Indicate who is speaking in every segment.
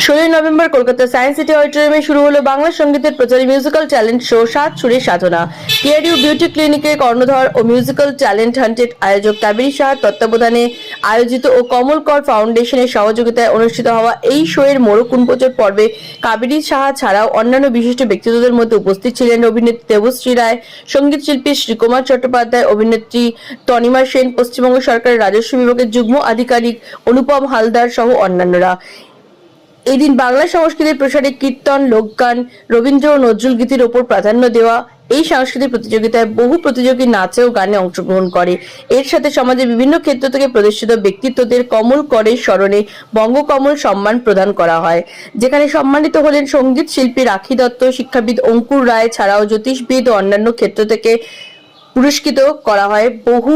Speaker 1: 16 November Kolkata science city অডিটোরিয়ামে শুরু হলো বাংলা সঙ্গীতের প্রচারী মিউজিক্যাল ট্যালেন্ট শো সাত সুরের সাধনা। টিআরইউ বিউটি ক্লিনিকের কর্ণধার ও মিউজিক্যাল ট্যালেন্ট হান্টেড আয়োজক কাবেরী সাহার তত্ত্বাবধানে আয়োজিত ও কমল কর ফাউন্ডেশনের সহযোগিতায় অনুষ্ঠিত হওয়া এই শোয়ের মোড়ক-কুঞ্চন পর্বে কাবেরী সাহা ছাড়াও অন্যান্য বিশিষ্ট ব্যক্তিত্বদের মধ্যে উপস্থিত ছিলেন অভিনেত্রী দেবশ্রী রায়, সঙ্গীত শিল্পী শ্রীকুমার চট্টোপাধ্যায়, অভিনেত্রী তনিমা সেন, পশ্চিমবঙ্গ সরকারের রাজস্ব বিভাগের যুগ্ম আধিকারিক অনুপম হালদার সহ অন্যান্যরা। এদিন বাংলা সংস্কৃতির প্রসারে কীর্তন, লোকগান, রবীন্দ্র ও নজরুল গীতির ওপর প্রাধান্য দেওয়া এই সাংস্কৃতিক প্রতিযোগিতায় বহু প্রতিযোগী নাচে ও গানে অংশগ্রহণ করে। এর সাথে সমাজের বিভিন্ন ক্ষেত্র থেকে প্রতিষ্ঠিত ব্যক্তিত্বদের কমল করের স্মরণে বঙ্গকমল সম্মান প্রদান করা হয়, যেখানে সম্মানিত হলেন সঙ্গীত শিল্পী রাখি দত্ত, শিক্ষাবিদ অঙ্কুর রায় ছাড়াও জ্যোতিষবিদ ও অন্যান্য ক্ষেত্র থেকে পুরস্কৃত করা হয় বহু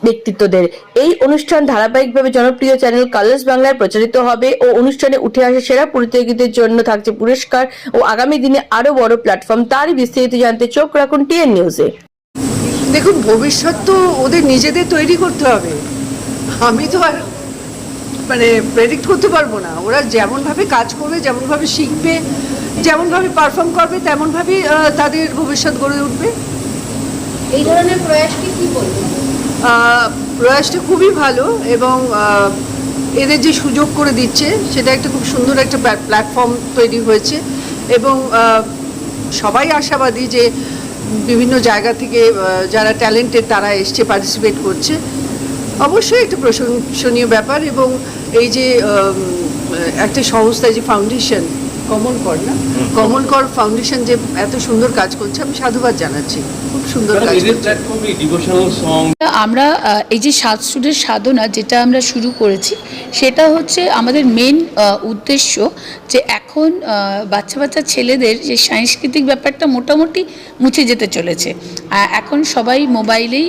Speaker 1: ব্যক্তিত্বদের। এই অনুষ্ঠান ধারাবাহিকভাবে জনপ্রিয় চ্যানেল কালার্স বাংলায় প্রচারিত হবে ও অনুষ্ঠানে উঠে আসা সেরা প্রতিযোগীদের জন্য থাকছে পুরস্কার ও আগামী দিনে আরো বড় প্ল্যাটফর্ম। তারই বিস্তারিত জানতে চোখ রাখুন টিএন নিউজে।
Speaker 2: দেখুন, ভবিষ্যৎ তো ওদের নিজেদের তৈরি করতে হবে। আমি তো আর প্রেডিক্ট করতে পারবো না। ওরা যেমনভাবে কাজ করবে, যেমনভাবে শিখবে, যেমনভাবে পারফর্ম করবে, তেমনভাবেই তাদের ভবিষ্যৎ গড়ে উঠবে।
Speaker 3: এই ধরনের প্রয়াসকে কি বলবেন?
Speaker 2: প্রয়াসটা খুবই ভালো এবং এদের যে সুযোগ করে দিচ্ছে সেটা একটা খুব সুন্দর একটা প্ল্যাটফর্ম তৈরি হয়েছে এবং সবাই আশাবাদী যে বিভিন্ন জায়গা থেকে যারা ট্যালেন্টেড তারা এসছে, পার্টিসিপেট করছে। অবশ্যই একটা প্রশংসনীয় ব্যাপার এবং এই যে একটা সংস্থা, যে ফাউন্ডেশন কমল কর কমল কর ফাউন্ডেশন যে এত সুন্দর কাজ করছে, আমি সাধুবাদ জানাচ্ছি। খুব সুন্দর কাজ করছে।
Speaker 4: আমরা এই যে সাত সুরের সাধনা যেটা আমরা শুরু করেছি, সেটা হচ্ছে আমাদের মেন উদ্দেশ্য যে এখন বাচ্চা বাচ্চা ছেলেদের যে সাংস্কৃতিক ব্যাপারটা মোটামুটি মুছে যেতে চলেছে। এখন সবাই মোবাইলেই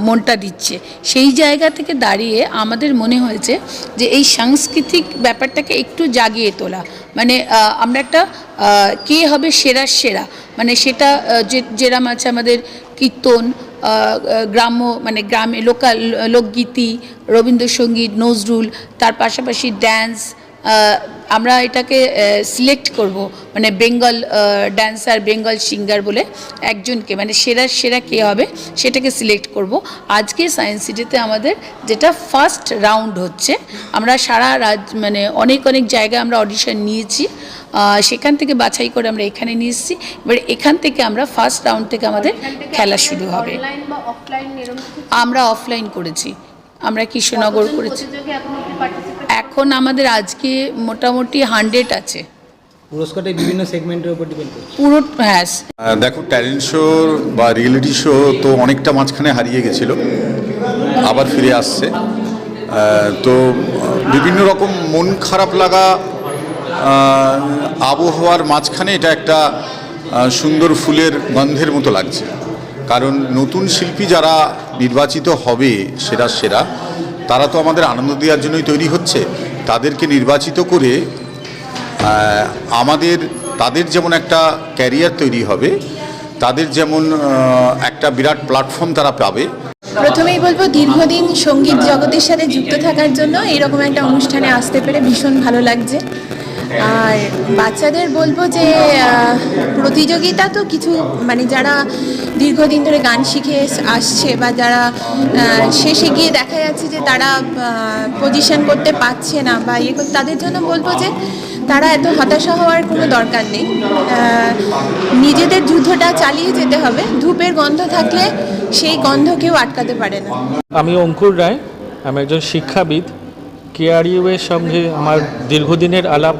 Speaker 4: মনটা দিচ্ছে। সেই জায়গা থেকে দাঁড়িয়ে আমাদের মনে হয়েছে যে এই সাংস্কৃতিক ব্যাপারটাকে একটু জাগিয়ে তোলা, মানে আমরা একটা কে হবে সেরা, মানে সেটা যেরকম আছে আমাদের কীর্তন, গ্রাম্য মানে গ্রামে লোকাল লোকগীতি, রবীন্দ্রসঙ্গীত, নজরুল, তার পাশাপাশি ড্যান্স। আমরা এটাকে সিলেক্ট করব, মানে বেঙ্গল ড্যান্সার, বেঙ্গল সিঙ্গার বলে একজনকে, মানে সেরা কে হবে সেটাকে সিলেক্ট করব। আজকে সায়েন্স সিটিতে আমাদের যেটা ফার্স্ট রাউন্ড হচ্ছে, আমরা সারা মানে অনেক জায়গায় আমরা অডিশন নিয়েছি, সেখান থেকে বাছাই করে আমরা এখানে নিয়ে এসেছি। এবার এখান থেকে আমরা ফার্স্ট রাউন্ড থেকে আমাদের খেলা শুরু হবে। আমরা অফলাইন করেছি, আমরা কৃষ্ণনগর করেছি। এখন আমাদের আজকে মোটামুটি 100 আছে।
Speaker 5: পুরস্কারটা বিভিন্ন সেগমেন্টের উপর ডিপেন্ড করছে
Speaker 4: পুরো। হ্যাঁ,
Speaker 6: দেখো, ট্যালেন্ট শো বা রিয়েলিটি শো তো অনেকটা মাঝখানে হারিয়ে গেছিল, আবার ফিরে আসছে। তো বিভিন্ন রকম মন খারাপ লাগা আবহাওয়ার মাঝখানে এটা একটা সুন্দর ফুলের গন্ধের মতো লাগছে। কারণ নতুন শিল্পী যারা নির্বাচিত হবে সেরা তারা তো আমাদের আনন্দ দেওয়ার জন্যই তৈরি হচ্ছে। তাদেরকে নির্বাচিত করে তাদের যেমন একটা ক্যারিয়ার তৈরি হবে, তাদের যেমন একটা বিরাট প্ল্যাটফর্ম তারা পাবে।
Speaker 3: প্রথমেই বলবো, দীর্ঘদিন সঙ্গীত জগতের সাথে যুক্ত থাকার জন্য এরকম একটা অনুষ্ঠানে আসতে পেরে ভীষণ ভালো লাগছে। আর বাচ্চাদের বলবো যে প্রতিযোগিতা তো কিছু, মানে যারা দীর্ঘদিন ধরে গান শিখে আসছে বা যারা শেষে গিয়ে দেখা যাচ্ছে যে তারা পজিশন করতে পারছে না বা তাদের জন্য বলবো যে তারা এত হতাশা হওয়ার কোনো দরকার নেই। নিজেদের যুদ্ধটা চালিয়ে যেতে হবে। ধূপের গন্ধ থাকলে সেই গন্ধ কেউ আটকাতে পারে না।
Speaker 7: আমি অঙ্কুর রায়, আমি একজন শিক্ষাবিদ। কেআরইউ এর সঙ্গে আমার দীর্ঘদিনের আলাপ।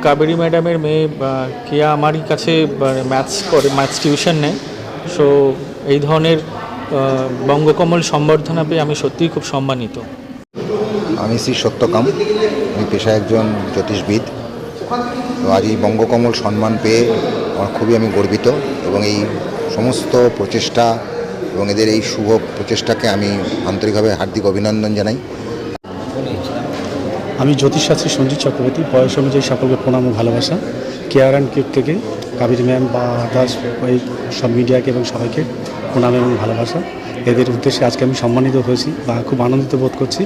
Speaker 7: কাবেরী ম্যাডামের মেয়ে কেয়া আমারই কাছে ম্যাথস টিউশন নেয়। সো এই ধরনের বঙ্গকমল সম্বর্ধনা পেয়ে আমি সত্যিই খুব সম্মানিত।
Speaker 8: আমি শ্রী সত্যকাম, আমি পেশায় একজন জ্যোতিষবিদ। তো আজ এই বঙ্গকমল সম্মান পেয়ে আমার খুবই আমি গর্বিত এবং এই সমস্ত প্রচেষ্টা এবং এদের এই শুভ প্রচেষ্টাকে আমি আন্তরিকভাবে হার্দিক অভিনন্দন জানাই।
Speaker 9: আমি জ্যোতিষশাস্ত্রী সঞ্জিত চক্রবর্তী। বয়স অনুযায়ী সকলকে প্রণাম ও ভালোবাসা। কেয়ার অ্যান্ড কিউর থেকে কাবেরী ম্যাম বা আদার্স এই সব মিডিয়াকে এবং সবাইকে প্রণাম এবং ভালোবাসা। এদের উদ্দেশ্যে আজকে আমি সম্মানিত হয়েছি বা খুব আনন্দিত বোধ করছি।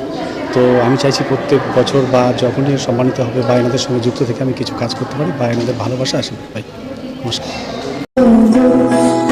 Speaker 9: তো আমি চাইছি প্রত্যেক বছর বা যখনই সম্মানিত হবে বা এনাদের সঙ্গে যুক্ত থেকে আমি কিছু কাজ করতে পারি বা এনাদের ভালোবাসা আশীর্বাদ পাই। নমস্কার।